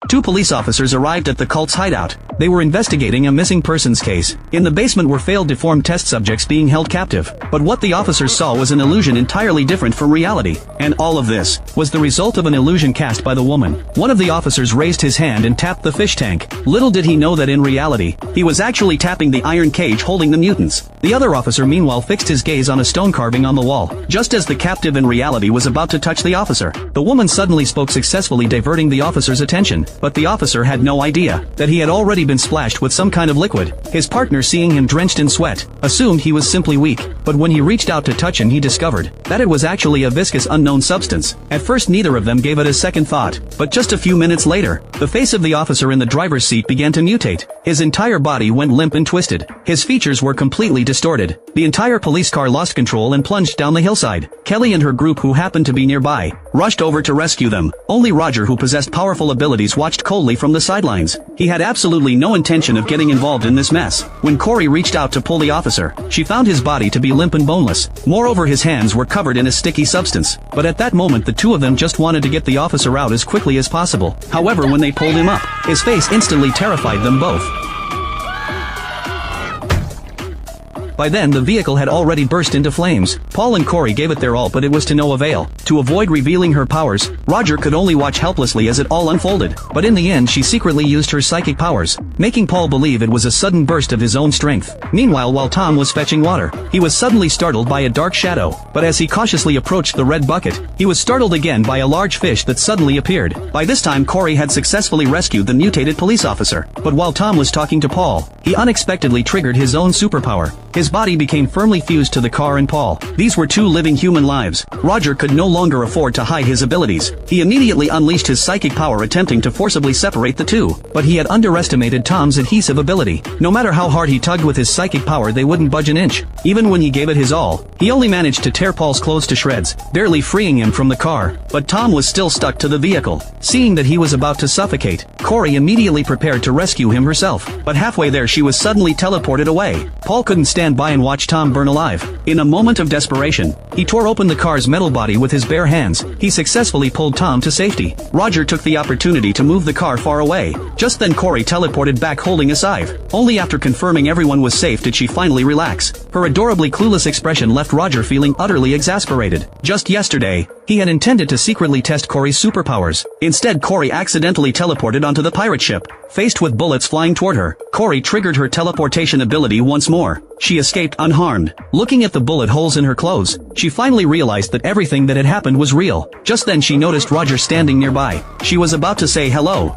Two police officers arrived at the cult's hideout. They were investigating a missing persons case. In the basement were failed deformed test subjects being held captive. But what the officers saw was an illusion entirely different from reality. And all of this was the result of an illusion cast by the woman. One of the officers raised his hand and tapped the fish tank. Little did he know that in reality, he was actually tapping the iron cage holding the mutants. The other officer meanwhile fixed his gaze on a stone carving on the wall. Just as the captive in reality was about to touch the officer, the woman suddenly spoke, successfully diverting the officer's attention. But the officer had no idea that he had already been splashed with some kind of liquid. His partner, seeing him drenched in sweat, assumed he was simply weak. But when he reached out to touch him, he discovered that it was actually a viscous unknown substance. At first neither of them gave it a second thought, but just a few minutes later, the face of the officer in the driver's seat began to mutate. His entire body went limp and twisted. His features were completely distorted. The entire police car lost control and plunged down the hillside. Kelly and her group, who happened to be nearby, rushed over to rescue them. Only Roger, who possessed powerful abilities, watched coldly from the sidelines. He had absolutely no intention of getting involved in this mess. When Corey reached out to pull the officer, she found his body to be limp and boneless. Moreover, his hands were covered in a sticky substance. But at that moment the two of them just wanted to get the officer out as quickly as possible. However, when they pulled him up, his face instantly terrified them both. By then the vehicle had already burst into flames. Paul and Corey gave it their all, but it was to no avail. To avoid revealing her powers, Roger could only watch helplessly as it all unfolded. But in the end she secretly used her psychic powers, making Paul believe it was a sudden burst of his own strength. Meanwhile, while Tom was fetching water, he was suddenly startled by a dark shadow. But as he cautiously approached the red bucket, he was startled again by a large fish that suddenly appeared. By this time Corey had successfully rescued the mutated police officer. But while Tom was talking to Paul, he unexpectedly triggered his own superpower. His body became firmly fused to the car and Paul. These were two living human lives. Roger could no longer afford to hide his abilities. He immediately unleashed his psychic power, attempting to forcibly separate the two. But he had underestimated Tom's adhesive ability. No matter how hard he tugged with his psychic power, they wouldn't budge an inch. Even when he gave it his all, he only managed to tear Paul's clothes to shreds, barely freeing him from the car. But Tom was still stuck to the vehicle. Seeing that he was about to suffocate, Corey immediately prepared to rescue him herself. But halfway there she was suddenly teleported away. Paul couldn't stand by and watch Tom burn alive. In a moment of desperation, he tore open the car's metal body with his bare hands. He successfully pulled Tom to safety. Roger took the opportunity to move the car far away. Just then Corey teleported back holding a scythe. Only after confirming everyone was safe did she finally relax. Her adorably clueless expression left Roger feeling utterly exasperated. Just yesterday, he had intended to secretly test Corey's superpowers. Instead, Corey accidentally teleported onto the pirate ship. Faced with bullets flying toward her, Corey triggered her teleportation ability once more. She escaped unharmed. Looking at the bullet holes in her clothes, she finally realized that everything that had happened was real. Just then she noticed Roger standing nearby. She was about to say hello,